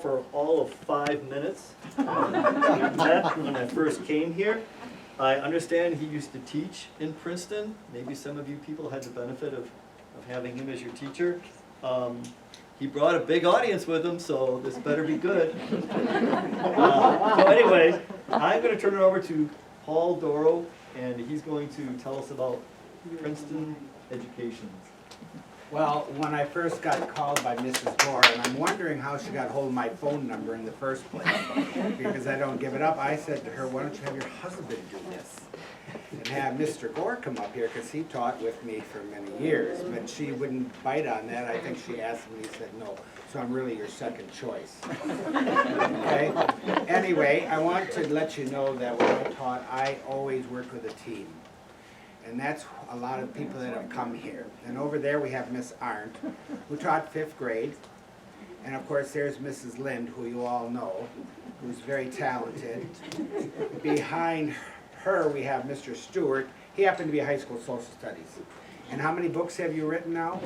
for all of 5 minutes. We met when I first came here. I understand he used to teach in Princeton. Maybe some of you people had the benefit of having him as your teacher. He brought a big audience with him, so this better be good. So anyway, I'm going to turn it over to Paul Doro, and he's going to tell us about Princeton education. Well, when I first got called by Mrs. Gore, and I'm wondering how she got hold of my phone number in the first place, because I don't give it up, I said to her, why don't you have your husband do this? And have Mr. Gore come up here, because he taught with me for many years, but she wouldn't bite on that. I think she asked him, and he said no, so I'm really your second choice. Okay? Anyway, I want to let you know that when I taught, I always worked with a team. And that's a lot of people that have come here. And over there we have Miss Arndt, who taught 5th grade. And of course there's Mrs. Lind, who you all know, who's very talented. Behind her we have Mr. Stewart. He happened to be a high school social studies. And how many books have you written now?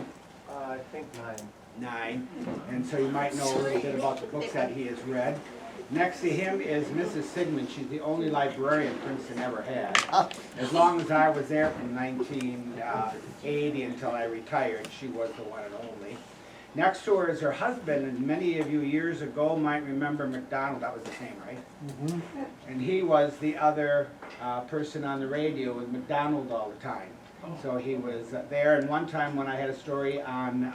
I think 9. 9. And so you might know a little bit about the books that he has read. Next to him is Mrs. Sigmund. She's the only librarian Princeton ever had. As long as I was there from 1980 until I retired, she was the one and only. Next to her is her husband, and many of you years ago might remember McDonald. That was his name, right? Mm-hmm. And he was the other person on the radio with McDonald all the time. So he was there, and one time when I had a story on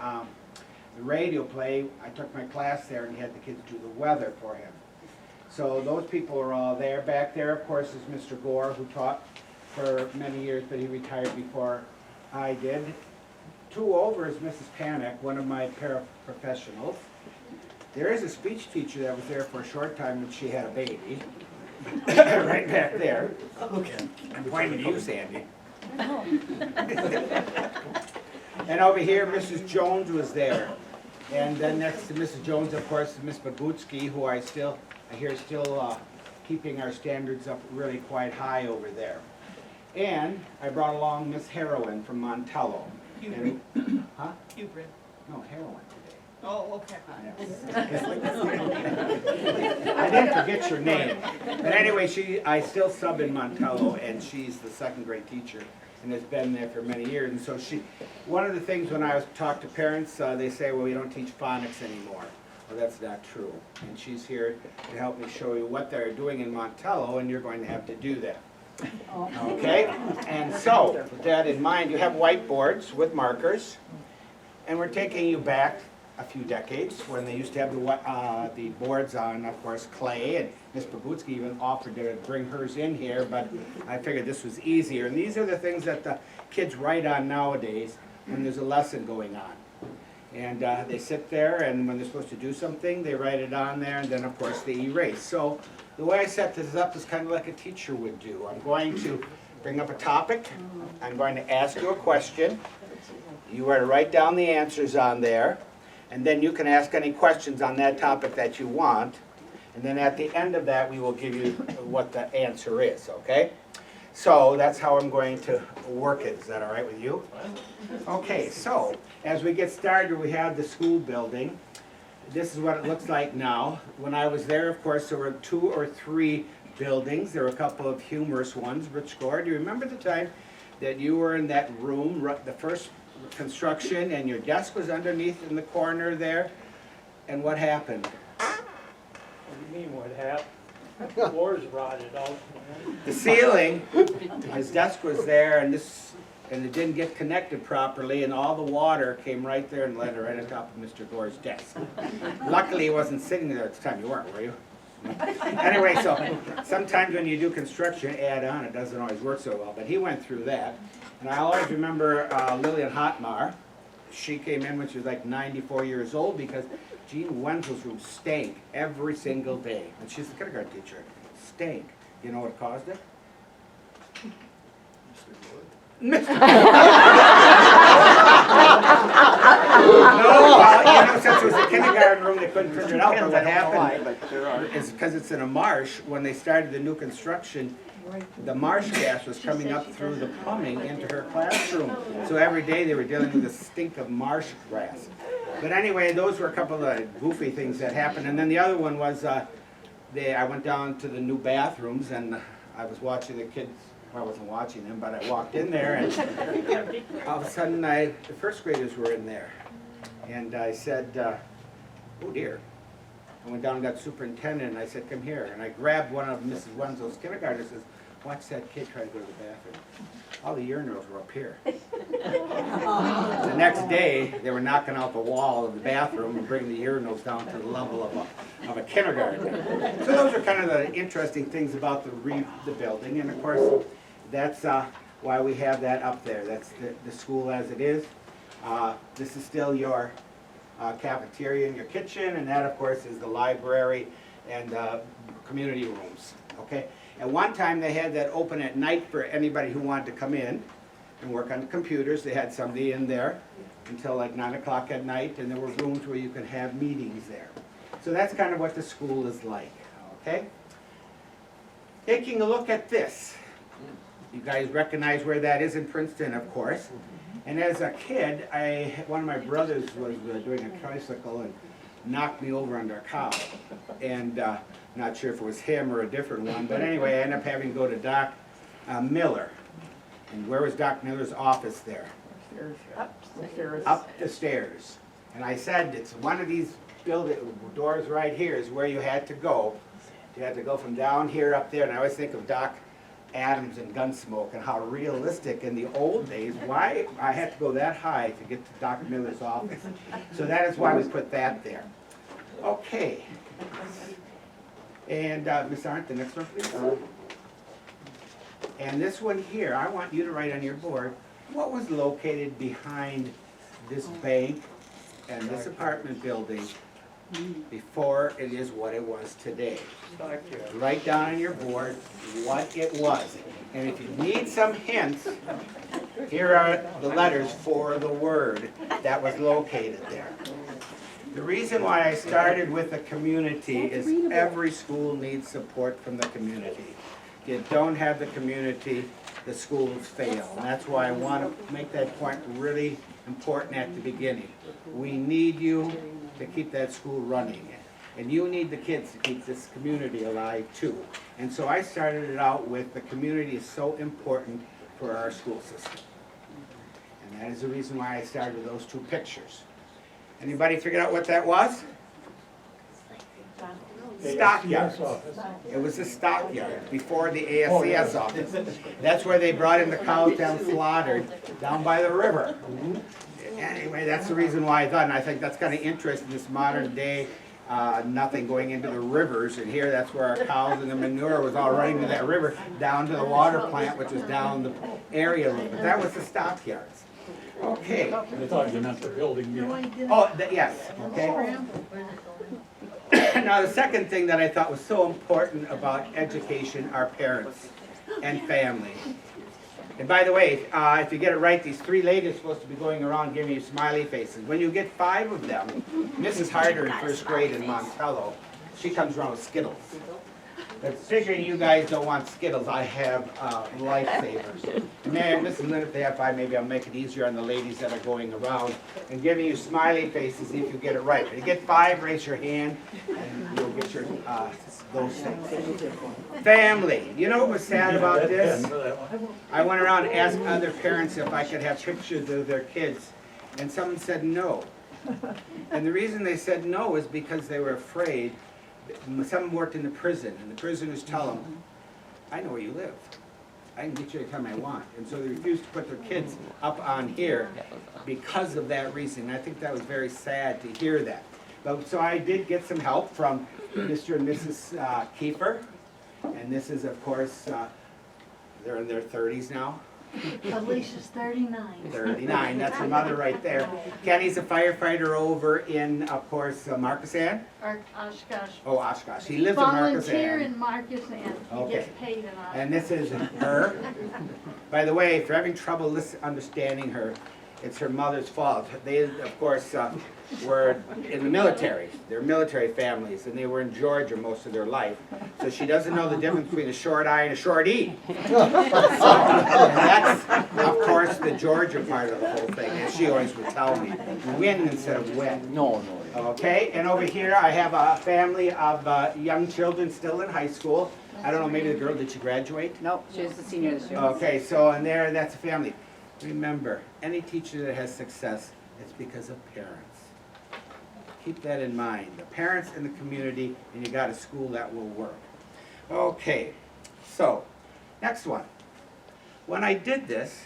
the radio play, I took my class there and he had the kids do the weather for him. So those people are all there. Back there, of course, is Mr. Gore, who taught for many years, but he retired before I did. 2 over is Mrs. Panic, one of my paraprofessionals. There is a speech teacher that was there for a short time when she had a baby. Right back there. Okay. I'm pointing to you, Sandy. And over here, Mrs. Jones was there. And then next to Mrs. Jones, of course, is Miss Babutsky, who I hear still keeping our standards up really quite high over there. And I brought along Miss Heroin from Montello. Hubrid. Huh? Hubrid. No, Heroin today. Oh, okay. I didn't forget your name. But anyway, I still sub in Montello, and she's the 2nd grade teacher and has been there for many years. And so one of the things when I talk to parents, they say, well, we don't teach phonics anymore. Well, that's not true. And she's here to help me show you what they're doing in Montello, and you're going to have to do that. Okay? And so, with that in mind, you have whiteboards with markers, and we're taking you back a few decades when they used to have the boards on, of course, clay, and Miss Babutsky even offered to bring hers in here, but I figured this was easier. And these are the things that the kids write on nowadays when there's a lesson going on. And they sit there, and when they're supposed to do something, they write it on there, and then, of course, they erase. So the way I set this up is kind of like a teacher would do. I'm going to bring up a topic. I'm going to ask you a question. You are to write down the answers on there, and then you can ask any questions on that topic that you want. And then at the end of that, we will give you what the answer is, okay? So that's how I'm going to work it. Is that all right with you? Okay, so as we get started, we have the school building. This is what it looks like now. When I was there, of course, there were 2 or 3 buildings. There were a couple of humorous ones. Rich Gore, do you remember the time that you were in that room, the first construction, and your desk was underneath in the corner there? And what happened? What do you mean what happened? The floor's rotted out. The ceiling, his desk was there, and it didn't get connected properly, and all the water came right there and landed right on top of Mr. Gore's desk. Luckily, he wasn't sitting there at the time. You weren't, were you? Anyway, so sometimes when you do construction, add on, it doesn't always work so well, but he went through that. And I always remember Lillian Hotmar. She came in when she was like 94 years old because Jean Wenzel's room stank every single day. And she's the kindergarten teacher. Stank. You know what caused it? Mr. No, since it was a kindergarten room, they couldn't figure it out. But what happened is because it's in a marsh, when they started the new construction, the marsh gas was coming up through the plumbing into her classroom. So every day they were dealing with the stink of marsh grass. But anyway, those were a couple of goofy things that happened. And then the other one was, I went down to the new bathrooms and I was watching the kids. Well, I wasn't watching them, but I walked in there and all of a sudden the first graders were in there. And I said, oh dear. I went down and got superintendent and I said, come here. And I grabbed one of Mrs. Wenzel's kindergartners and says, watch that kid try to go to the bathroom. All the urinals were up here. The next day, they were knocking out the wall of the bathroom and bringing the urinals down to the level of a kindergarten. So those are kind of the interesting things about the building. And of course, that's why we have that up there. That's the school as it is. This is still your cafeteria and your kitchen, and that of course is the library and community rooms. Okay. At one time they had that open at night for anybody who wanted to come in and work on the computers. They had somebody in there until like 9 o'clock at night, and there were rooms where you could have meetings there. So that's kind of what the school is like. Okay. Taking a look at this. You guys recognize where that is in Princeton, of course. And as a kid, one of my brothers was doing a tricycle and knocked me over under a cow. And not sure if it was him or a different one, but anyway, I ended up having to go to Doc Miller. And where was Doc Miller's office there? Up the stairs. And I said, it's one of these doors right here is where you had to go. You had to go from down here up there, and I always think of Doc Adams and Gunsmoke and how realistic in the old days, why I had to go that high to get to Dr. Miller's office. So that is why we put that there. Okay. And Ms. Arndt, the next one, please. And this one here, I want you to write on your board, what was located behind this bank and this apartment building before it is what it was today. Write down on your board what it was. And if you need some hints, here are the letters for the word that was located there. The reason why I started with the community is every school needs support from the community. If you don't have the community, the schools fail. And that's why I want to make that point really important at the beginning. We need you to keep that school running. And you need the kids to keep this community alive too. And so I started it out with the community is so important for our school system. And that is the reason why I started with those two pictures. Anybody figured out what that was? Stockyards. It was a stockyard before the ASCS office. That's where they brought in the cows down slaughtered down by the river. Anyway, that's the reason why I thought, and I think that's kind of interesting, this modern day, nothing going into the rivers, and here that's where our cows and the manure was all running to that river, down to the water plant, which was down the area a little bit. That was the stockyards. Okay. I thought you meant the building, yeah. Oh, yes, okay. Now, the second thing that I thought was so important about education are parents and family. And by the way, if you get it right, these three ladies are supposed to be going around giving you smiley faces. When you get 5 of them, Mrs. Harder in first grade in Montello, she comes around with Skittles. But figuring you guys don't want Skittles, I have lifesavers. And Mrs. Lynn, if they have 5, maybe I'll make it easier on the ladies that are going around and giving you smiley faces if you get it right. If you get 5, raise your hand, and you'll get your those things. Family. You know what was sad about this? I went around and asked other parents if I could have pictures of their kids, and someone said no. And the reason they said no is because they were afraid. Some worked in the prison, and the prisoners tell them, I know where you live. I can get you anytime I want. And so they refused to put their kids up on here because of that reason. And I think that was very sad to hear that. But, so I did get some help from Mr. and Mrs. Kiefer. And this is, of course, they're in their 30s now. Alicia's 39. 39, that's her mother right there. Kenny's a firefighter over in, of course, Marcus-Ann. Oshkosh. Oh, Oshkosh. He lives in Volunteer Marcus-Ann. in Marcus-Ann. He Okay. gets paid in Oshkosh. And this is her. By the way, if you're having trouble understanding her, It's her mother's fault. They, of course, were in the military. They're military families, and they were in Georgia most of their life. So she doesn't know the difference between a short I and a short E. And that's, of course, the Georgia part of the whole thing, as she always would tell me. Win instead of win. No. Okay, and over here I have a family of young children still in high school. I don't know, maybe the girl, did she graduate? No, she was a senior this year. Okay, so and there, that's a family. Remember, any teacher that has success, it's because of parents. Keep that in mind. The parents and the community, and you got a school that will work. Okay, so, next one. When I did this,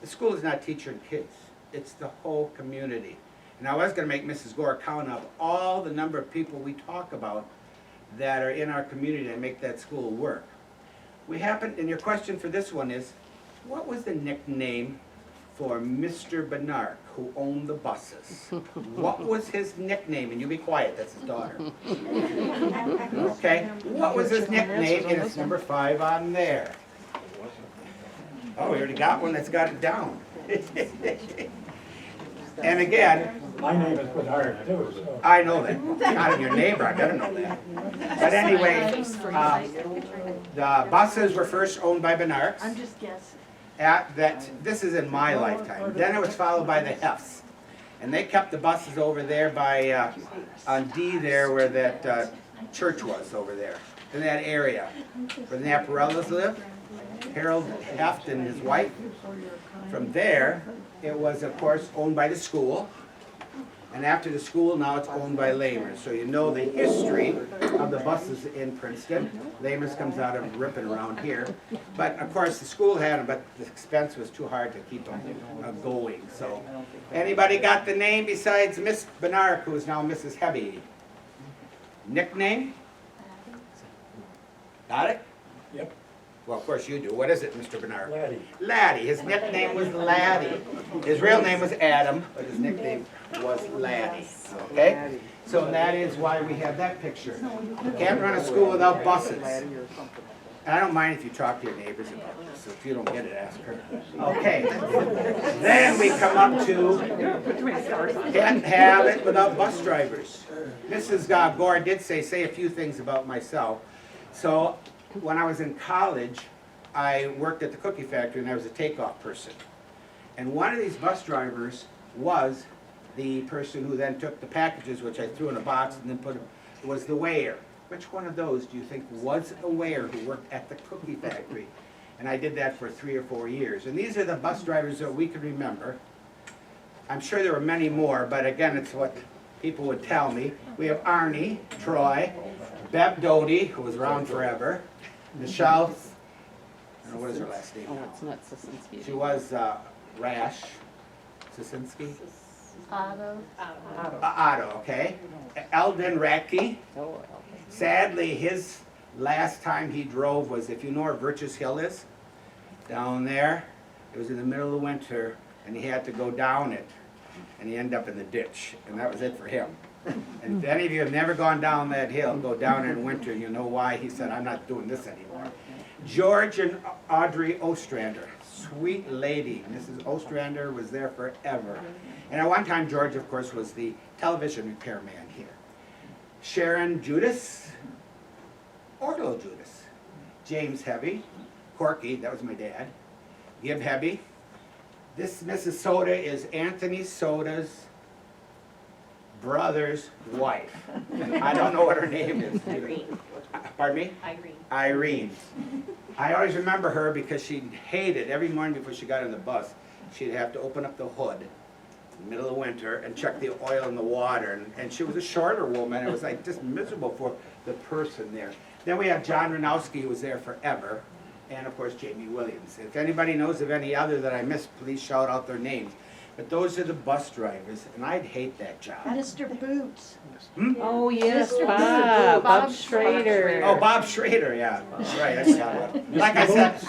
the school is not teaching kids. It's the whole community. And I was going to make Mrs. Gore count of all the number of people we talk about that are in our community and make that school work. We happen, and your question for this one is, what was the nickname for Mr. Bernard, who owned the buses? What was his nickname? And you be quiet, that's his daughter. Okay, what was his nickname? And it's number 5 on there. Oh, we already got one that's got it down. And again, My name is Bernard too, so. I know that. Not your neighbor, I better know that. But anyway, the buses were first owned by Bernards. I'm just guessing. This is in my lifetime. Then it was followed by the Hefts. And they kept the buses over there by, on D there where that church was over there, in that area, where the Naparellas lived. Harold Heft and his wife. From there, it was, of course, owned by the school. And after the school, now it's owned by Lamers. So you know the history of the buses in Princeton. Lamers comes out of Ripon around here. But of course, the school had them, but the expense was too hard to keep them going. So, anybody got the name besides Miss Bernard, who is now Mrs. Hebby? Nickname? Got it? Yep. Well, of course you do. What is it, Mr. Bernard? Laddie. Laddie. His nickname was Laddie. His real name was Adam, but his nickname was Laddie. Okay? So that is why we have that picture. You can't run a school without buses. And I don't mind if you talk to your neighbors about this. So if you don't get it, ask her. Okay. Then we come up to can't have it without bus drivers. Mrs. Gore did say a few things about myself. So when I was in college, I worked at the cookie factory and I was a takeoff person. And one of these bus drivers was the person who then took the packages, which I threw in a box and then was the weigher. Which one of those do you think was a weigher who worked at the cookie factory? And I did that for 3 or 4 years. And these are the bus drivers that we can remember. I'm sure there were many more, but again, it's what people would tell me. We have Arnie, Troy, Beb Doty, who was around forever, Michelle, I don't know what is her last name Oh, now. it's not Sisinski. She was Rash, Sisinski, Otto. Otto, okay. Eldon Radke. Oh, okay. Sadly, his last time he drove was, if you know where Virtus Hill is, down there. It was in the middle of winter, and he had to go down it, and he ended up in the ditch, and that was it for him. And if any of you have never gone down that hill, go down in winter, you know why. He said, I'm not doing this anymore. George and Audrey Ostrander, sweet lady. Mrs. Ostrander was there forever. And at one time, George, of course, was the television repairman here. Sharon Judas, Orlo Judas, James Hebby, Corky, that was my dad, Gib Hebby. This Mrs. Soda is Anthony Soda's brother's wife. I don't know what her name is. Irene. Pardon me? Irene. Irene. I always remember her because she hated, every morning before she got on the bus, she'd have to open up the hood in the middle of winter and check the oil in the water. And she was a shorter woman. It was like just miserable for the person there. Then we have John Ranowski, who was there forever. And of course, Jamie Williams. If anybody knows of any other that I missed, please shout out their names. But those are the bus drivers, and I'd hate that job. Mr. Boots. Oh, yes, Mr. Bob Bob Schrader. Oh, Bob Schrader, yeah, right, I forgot about. Like I said,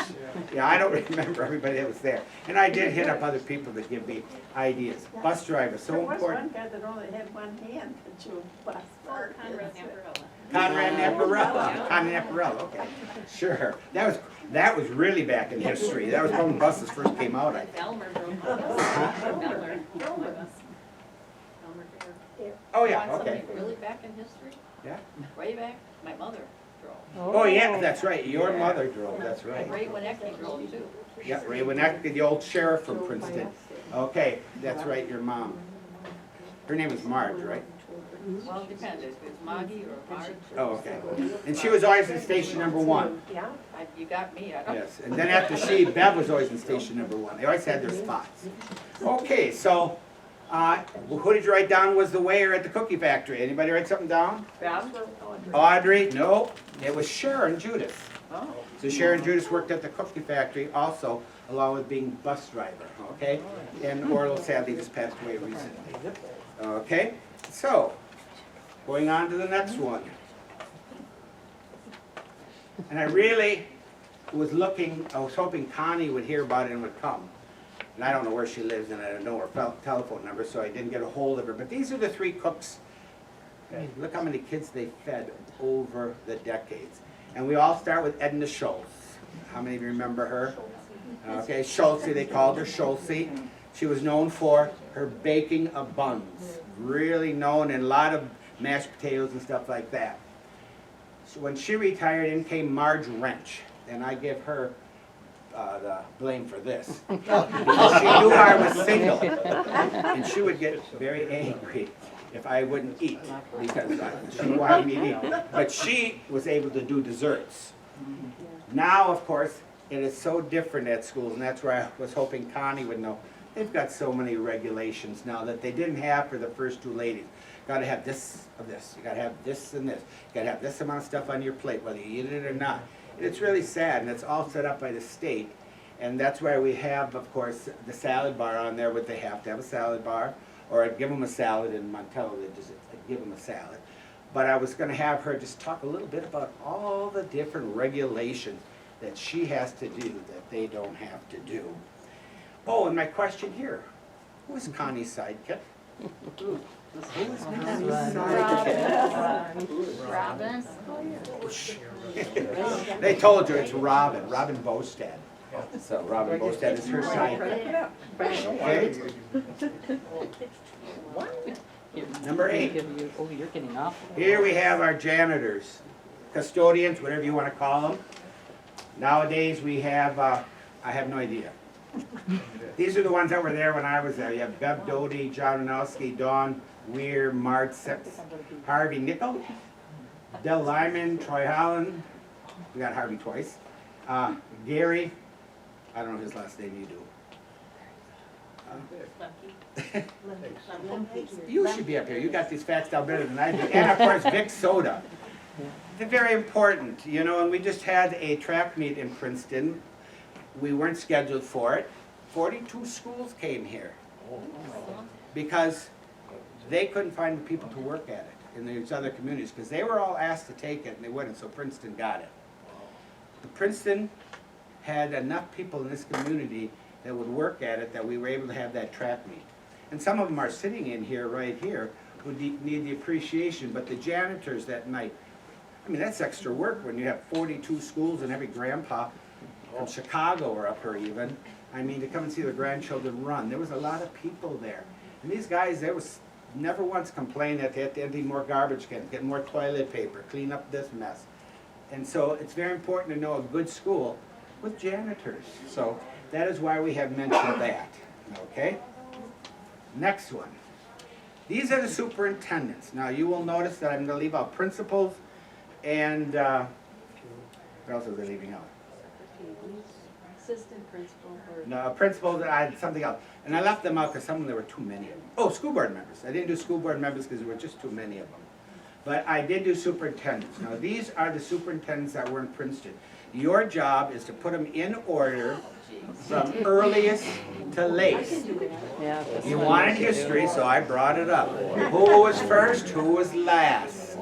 yeah, I don't remember everybody that was there. And I did hit up other people to give me ideas. Bus drivers, so There was important. one guy that only had one hand that you bus for. Full-time road Naparilla. Conrad Naparella. Conrad Naparella, okay. Sure. That was really back in history. That was when buses first came out, I think. Elmer drove my bus. Elmer drove my bus. Elmer Fair. Oh, yeah, Want okay. something really back in history? Yeah. Way back, my mother drove. Oh, yeah, that's right. Your mother drove, that's right. And Ray Winecki drove too. Yeah, Ray Winecki, the old sheriff from Princeton. Okay, that's right, your mom. Her name was Marge, right? Well, it depends, if it's Maggie or Marge. Oh, okay. And she was always in station number 1. You got me, I don't. Yes, and then after Bev was always in station number 1. They always had their spots. Okay, so, who did you write down was the waiter at the cookie factory? Anybody write something down? Audrey? No, it was Sharon Judith. Oh. So Sharon Judith worked at the cookie factory also, along with being bus driver, okay? And Orlo sadly just passed away recently. Okay, so, going on to the next one. And I really was hoping Connie would hear about it and would come. And I don't know where she lives and I don't know her telephone number, so I didn't get a hold of her. But these are the 3 cooks. Okay, look how many kids they fed over the decades. And we all start with Edna Schultz. How many of you remember her? Okay, Schultze, they called her Schultze. She was known for her baking of buns. Really known, and a lot of mashed potatoes and stuff like that. So when she retired, in came Marge Wrench. And I give her the blame for this. Because she knew I was single. And she would get very angry if I wouldn't eat, because she wanted me to eat. But she was able to do desserts. Now, of course, it is so different at schools, and that's where I was hoping Connie would know. They've got so many regulations now that they didn't have for the first 2 ladies. Got to have this of this. You got to have this and this. You got to have this amount of stuff on your plate, whether you eat it or not. And it's really sad, and it's all set up by the state. And that's why we have, of course, the salad bar on there, but they have to have a salad bar. Or I'd give them a salad in Montello, they just give them a salad. But I was going to have her just talk a little bit about all the different regulations that she has to do that they don't have to do. Oh, and my question here, who is Connie's sidekick? Who is Connie's sidekick? Robin. They told you it's Robin Bostad. So Robin Bostad is her sidekick. Okay? Number 8. Oh, you're getting off. Here we have our janitors, custodians, whatever you want to call them. Nowadays we have, I have no idea. These are the ones that were there when I was there. You have Bev Doty, John Ranowski, Dawn Weir, Mart Six, Harvey Nickel, Del Lyman, Troy Holland. We got Harvey twice. Gary, I don't know his last name, you do. You should be up here. You got these facts down better than I do. And of course, Vic Soda. They're very important, you know, and we just had a track meet in Princeton. We weren't scheduled for it. 42 schools came here because they couldn't find the people to work at it in these other communities because they were all asked to take it and they wouldn't, so Princeton got it. But Princeton had enough people in this community that would work at it that we were able to have that track meet. And some of them are sitting in here, right here, who need the appreciation, but the janitors that night, I mean, that's extra work when you have 42 schools and every grandpa from Chicago or up here even. I mean, to come and see their grandchildren run. There was a lot of people there. And these guys, there was never once complained that they had to empty more garbage cans, get more toilet paper, clean up this mess. And so it's very important to know a good school with janitors. So that is why we have mentioned that, okay? Next one. These are the superintendents. Now you will notice that I'm going to leave out principals and, what else was I leaving out? Assistant principal or. No, principals, I had something else. And I left them out because some of them, there were too many of them. Oh, school board members. I didn't do school board members because there were just too many of them. But I did do superintendents. Now these are the superintendents that were in Princeton. Your job is to put them in order from earliest to least. Yeah. You wanted history, so I brought it up. Who was first, who was last?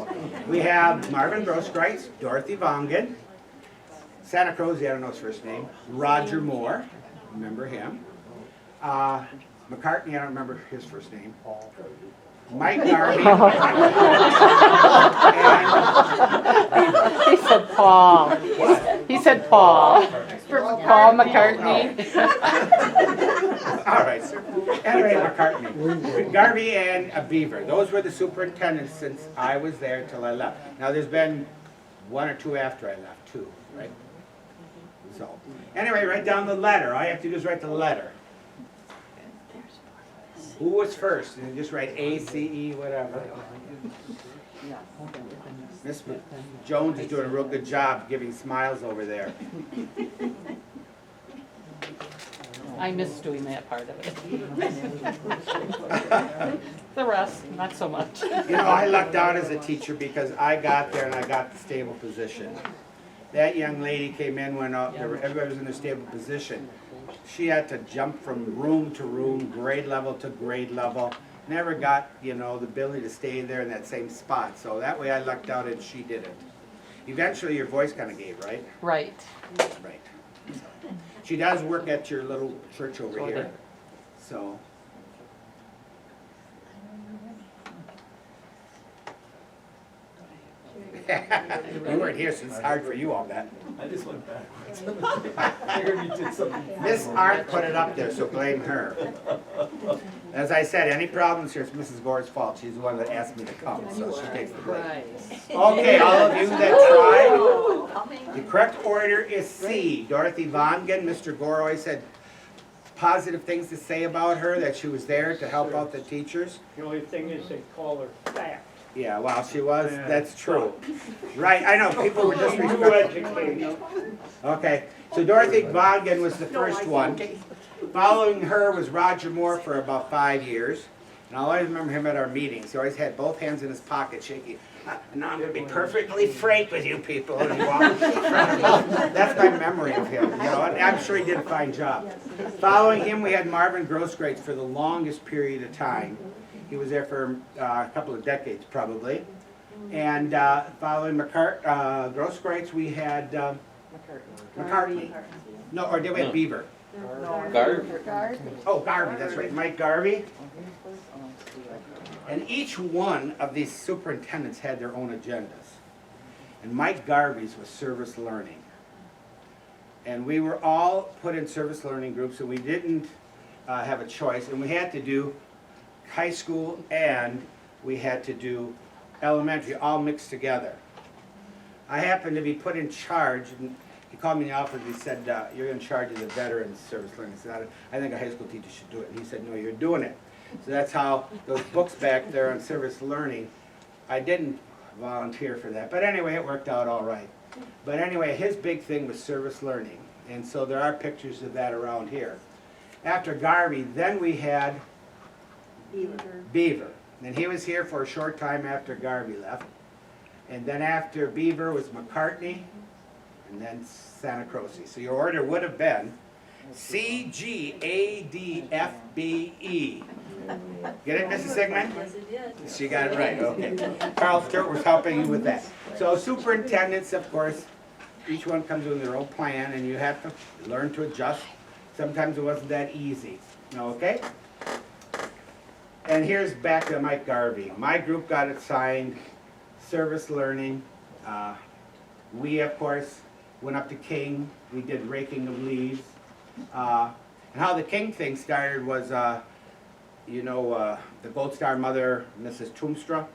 We have Marvin Grosskreutz, Dorothy Vongen, Santa Cruz, I don't know his first name, Roger Moore, remember him. McCartney, I don't remember his first name. Mike Garvey, Paul. He said Paul. Paul McCartney. All right, sir. Anyway, McCartney. Garvey and Beaver. Those were the superintendents since I was there till I left. Now, there's been one or two after I left, too, right? So, anyway, write down the letter. All you have to do is write the letter. Who was first? And just write A, C, E, whatever. Miss Jones is doing a real good job giving smiles over there. I miss doing that part of it. The rest, not so much. You know, I lucked out as a teacher because I got there and I got the stable position. That young lady came in when everybody was in a stable position. She had to jump from room to room, grade level to grade level. Never got, you know, the ability to stay there in that same spot. So that way I lucked out and she didn't. Eventually your voice kind of gave, right? Right. Right. She does work at your little church over here. So. You weren't here, so it's hard for you all that. I just went backwards. I heard you did something. Miss Art put it up there, so blame her. As I said, any problems here, it's Mrs. Gore's fault. She's the one that asked me to come, so she takes the blame. Okay, all of you that tried, the correct order is C. Dorothy Vongen. Mr. Gore always had positive things to say about her, that she was there to help out the teachers. The only thing is they call her fat. Yeah, well, she was, that's true. Right, I know, people were just New education. Okay, so Dorothy Vongen was the first one. Following her was Roger Moore for about 5 years. And I always remember him at our meetings. He always had both hands in his pocket shaking. And now I'm going to be perfectly frank with you people. And he walked in front of us. That's my memory of him. You know, and I'm sure he did a fine job. Following him, we had Marvin Grosskreutz for the longest period of time. He was there for a couple of decades, probably. And following Grosskreutz, we had McCartney. No, or did we have Beaver? Garvey. Oh, Garvey, that's right, Mike Garvey. And each one of these superintendents had their own agendas. And Mike Garvey's was service learning. And we were all put in service learning groups, and we didn't have a choice. And we had to do high school and we had to do elementary, all mixed together. I happened to be put in charge, and he called me in the office and he said, you're in charge of the veterans service learning. I said, I think a high school teacher should do it. And he said, no, you're doing it. So that's how those books back there on service learning, I didn't volunteer for that. But anyway, it worked out all right. But anyway, his big thing was service learning. And so there are pictures of that around here. After Garvey, then we had Beaver. And he was here for a short time after Garvey left. And then after Beaver was McCartney, and then Santa Croce. So your order would have been C, G, A, D, F, B, E. Get it, Mrs. Sigmund? Yes, it did. She got it right, okay. Carl Stewart was helping you with that. So superintendents, of course, each one comes with their own plan, and you have to learn to adjust. Sometimes it wasn't that easy, okay? And here's back to Mike Garvey. My group got assigned service learning. We, of course, went up to King. We did raking of leaves. And how the King thing started was, you know, the Gold Star mother, Mrs. Toomstra.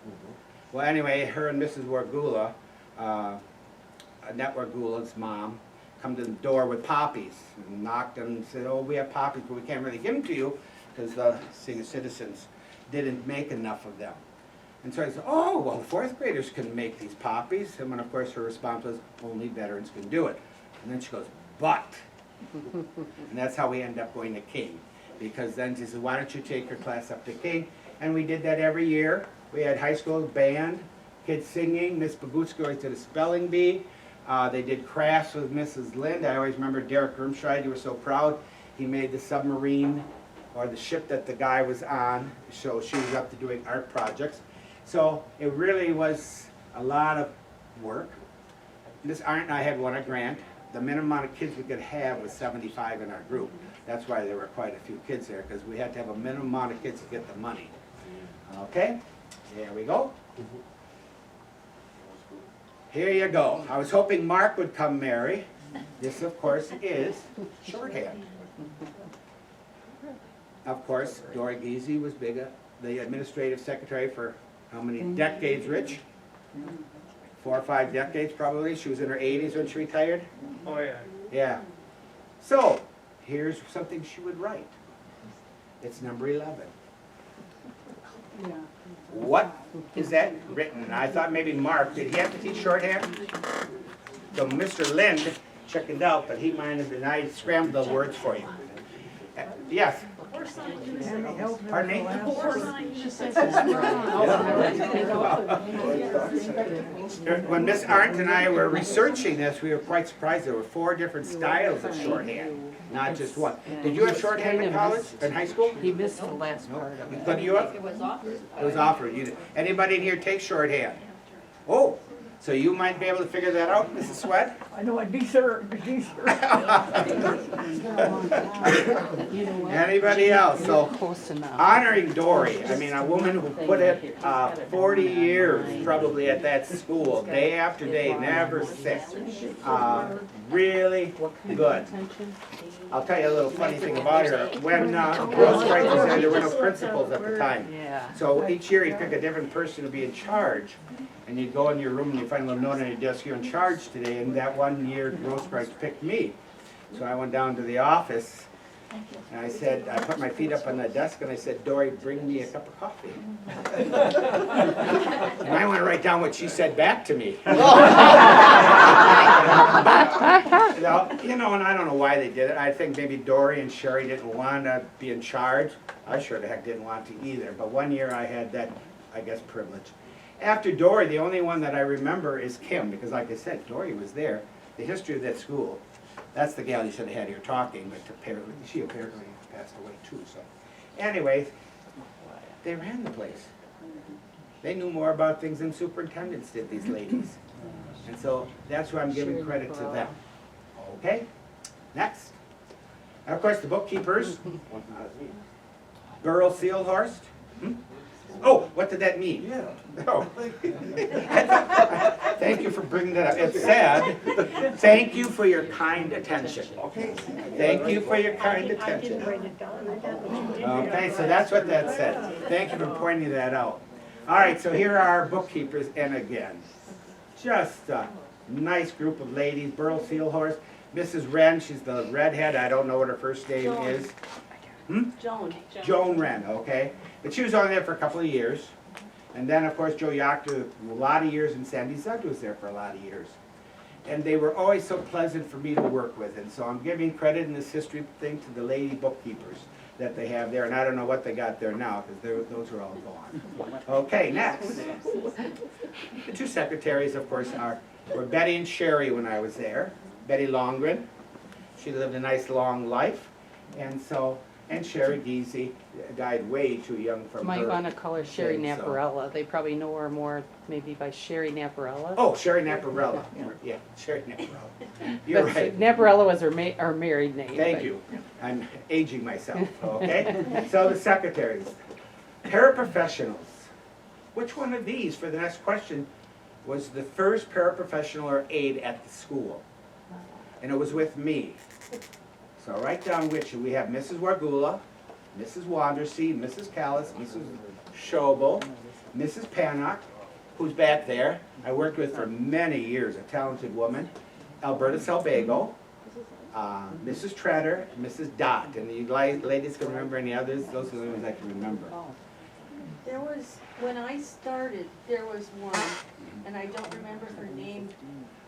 Well, anyway, her and Mrs. Wargula, Annette Wargula's mom, come to the door with poppies and knocked and said, oh, we have poppies, but we can't really give them to you because the senior citizens didn't make enough of them. And so I said, oh, well, fourth graders can make these poppies. And when, of course, her response was, only veterans can do it. And then she goes, but. And that's how we end up going to King. Because then she said, why don't you take your class up to King? And we did that every year. We had high school band, kids singing. Miss Bagutska always did a spelling bee. They did crafts with Mrs. Lind. I always remember Derek Grimscheid. He was so proud. He made the submarine or the ship that the guy was on. So she was up to doing art projects. So it really was a lot of work. Miss Arndt and I had won a grant. The minimum amount of kids we could have was 75 in our group. That's why there were quite a few kids there, because we had to have a minimum amount of kids to get the money. Okay, there we go. Here you go. I was hoping Mark would come, Mary. This, of course, is shorthand. Of course, Dora Giese was the administrative secretary for how many decades, Rich? 4 or 5 decades, probably. She was in her 80s when she retired. Oh, yeah. Yeah. So, here's something she would write. It's number 11. What is that written? And I thought maybe Mark, did he have to teach shorthand? So Mr. Lind chickened out, but he minded, and I scrambled the words for you. Yes? Pardon me? When Miss Arndt and I were researching this, we were quite surprised. There were 4 different styles of shorthand, not just one. Did you have shorthand in college, in high school? He missed the last part of it. Couldn't you have? It was offered. It was offered. Anybody in here take shorthand? Oh, so you might be able to figure that out, Mrs. Sweat? I know I'd be sure, Anybody else? So, Close enough. honoring Dory, I mean, a woman who put it 40 years probably at that school, day after day, never sick. Really good. I'll tell you a little funny thing about her. When Girl Strike was there were no principals at the time. Yeah. So each year you'd pick a different person to be in charge. And you'd go in your room and you'd find a little note on your desk, you're in charge today. And that one year, Girl Strike picked me. So I went down to the office and I said, I put my feet up on the desk and I said, Dory, bring me a cup of coffee. And I want to write down what she said back to me. You know, and I don't know why they did it. I think maybe Dory and Sherry didn't want to be in charge. I sure the heck didn't want to either. But one year I had that, I guess, privilege. After Dory, the only one that I remember is Kim, because like I said, Dory was there. The history of that school, that's the gal you should have had here talking, but she apparently passed away too, so. Anyways, they ran the place. They knew more about things than superintendents did, these ladies. And so that's why I'm giving credit to them. Okay, next. And of course, the bookkeepers. Burl Seelhorst. Oh, what did that mean? Yeah. Oh. Thank you for bringing that up. It said, thank you for your kind attention. Okay. Thank you for your kind attention. Okay, so that's what that said. Thank you for pointing that out. All right, so here are our bookkeepers, and again, just a nice group of ladies. Burl Seelhorst, Mrs. Wren, she's the redhead. I don't know what her first name is. Joan. Joan Wren, okay. But she was only there for a couple of years. And then, of course, Joe Yachter, a lot of years, and Sandy Zudd was there for a lot of years. And they were always so pleasant for me to work with. And so I'm giving credit in this history thing to the lady bookkeepers that they have there. And I don't know what they got there now, because those are all gone. Okay, next. The 2 secretaries, of course, were Betty and Sherry when I was there. Betty Longren. She lived a nice long life. And so, and Sherry Giese died way too young from Might her. want to call her Sherry thing, so. Naparella. They probably know her more maybe by Sherry Naparella. Oh, Sherry Naparella. Yeah, Sherry Naparella. You're But right. Naparella was her married name. Thank but- you. I'm aging myself, okay? So the secretaries. Paraprofessionals. Which one of these, for the next question, was the first paraprofessional or aide at the school? And it was with me. So write down which. We have Mrs. Wargula, Mrs. Wandersee, Mrs. Callis, Mrs. Schobel, Mrs. Pannock, who's back there. I worked with for many years, a talented woman. Alberta Salbago, Mrs. Treader, Mrs. Dot. And you ladies can remember any others? Those are the ones I can remember. There was, when I started, there was one, and I don't remember her name,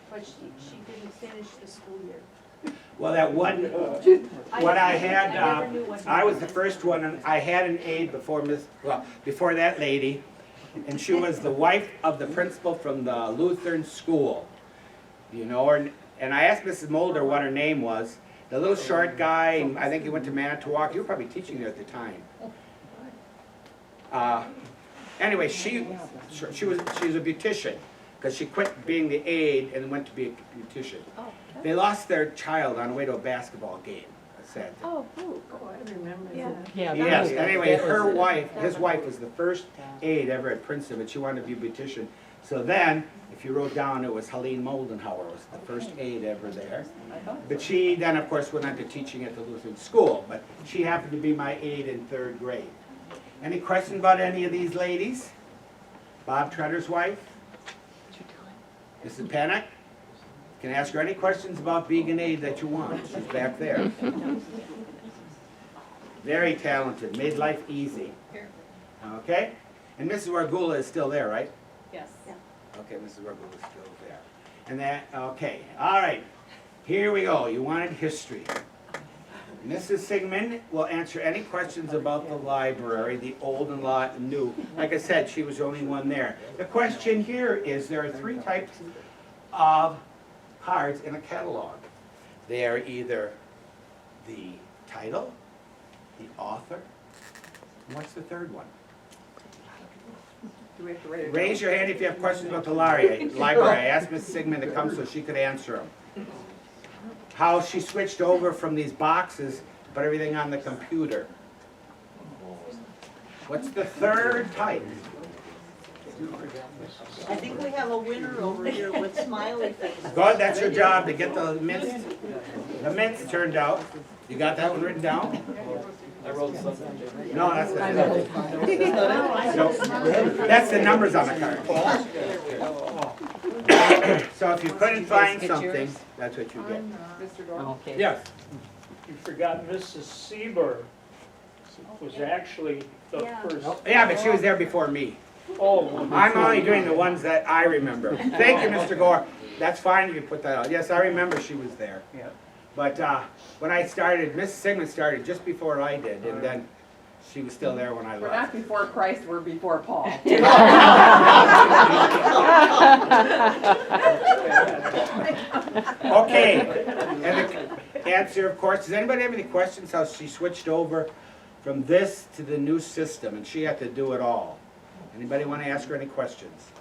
but she didn't finish the school year. Well, that one, what I had, I was the first one, and I had an aide before before that lady, and she was the wife of the principal from the Lutheran school. You know her, and I asked Mrs. Mulder what her name was. The little short guy, I think he went to Manitowoc. You were probably teaching there at the time. Anyway, she was a beautician, because she quit being the aide and went to be a beautician. They lost their child on the way to a basketball game. That's sad. Oh, I remember that. Yeah. Yes, anyway, his wife was the first aide ever at Princeton, but she wanted to be a beautician. So then, if you wrote down, it was Helene Moldenhauer was the first aide ever there. But she then, of course, went on to teaching at the Lutheran School, but she happened to be my aide in 3rd grade. Any questions about any of these ladies? Bob Tretter's wife? Mrs. Panic? You can ask her any questions about being an aide that you want. She's back there. Very talented, made life easy. Okay? And Mrs. Wargula is still there, right? Yes. Okay, Mrs. Wargula is still there. And that, okay, all right. Here we go. You wanted history. Mrs. Sigmund will answer any questions about the library, the old and new. Like I said, she was the only one there. The question here is there are 3 types of cards in a catalog. They are either the title, the author, and what's the 3rd one? Do we have to write it down? Raise your hand if you have questions about the library. I asked Mrs. Sigmund to come so she could answer them. How she switched over from these boxes, put everything on the computer. What's the 3rd type? I think we have a winner over here with smiley faces. Good, that's your job to get the mints turned out. You got that one written down? I wrote something. No, that's the, that's the numbers on the card. So if you couldn't find something, that's what you get. Mr. Doro? Okay. Yes. You forgot Mrs. Seaburn was actually the Yeah. first. Yeah, but she was there before me. Oh, I'm only doing the ones that I remember. Thank you, Mr. Gore. That's fine, you can put that out. Yes, I remember she was there. yeah. But when I started, Miss Sigmund started just before I did, and then she was still there when I We're left. not before Christ, we're before Paul. Okay, and the answer, of course, does anybody have any questions how she switched over from this to the new system, and she had to do it all? Anybody want to ask her any questions?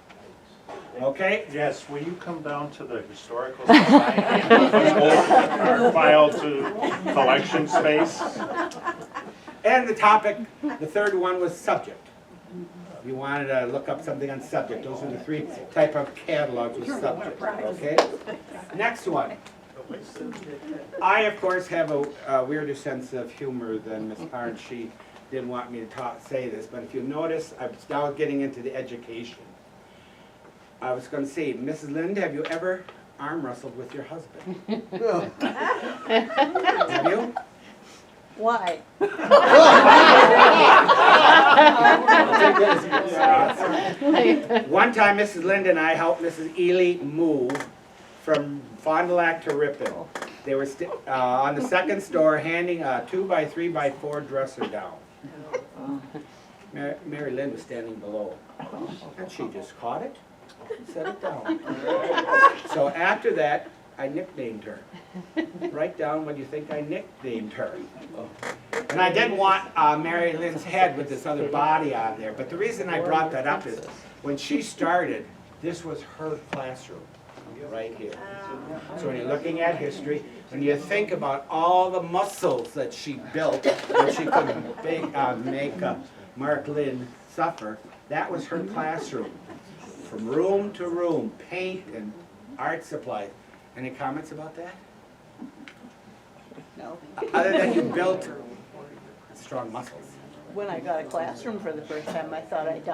Okay? Yes, will you come down to the Historical Society and our file to collection space? And the topic, the 3rd one was subject. You wanted to look up something on subject. Those are the 3 type of catalogs with subject, okay? Next one. I, of course, have a weirder sense of humor than Ms. Parn. She didn't want me to say this, but if you notice, I'm now getting into the education. I was going to say, Mrs. Lind, have you ever arm wrestled with your husband? Have you? Why? One time, Mrs. Lind and I helped Mrs. Ely move from Fond du Lac to Ripon. They were on the 2nd floor handing a 2x3x4 dresser down. Mary Lynn was standing below, and she just caught it and set it down. So after that, I nicknamed her. Write down what you think I nicknamed her. And I didn't want Mary Lynn's head with this other body on there, but the reason I brought that up is when she started, this was her classroom, right here. So when you're looking at history, when you think about all the muscles that she built, that she could make Mark Lynn suffer, that was her classroom. From room to room, paint and art supplies. Any comments about that? No. Other than you built strong muscles. When I got a classroom for the first time, I thought I'd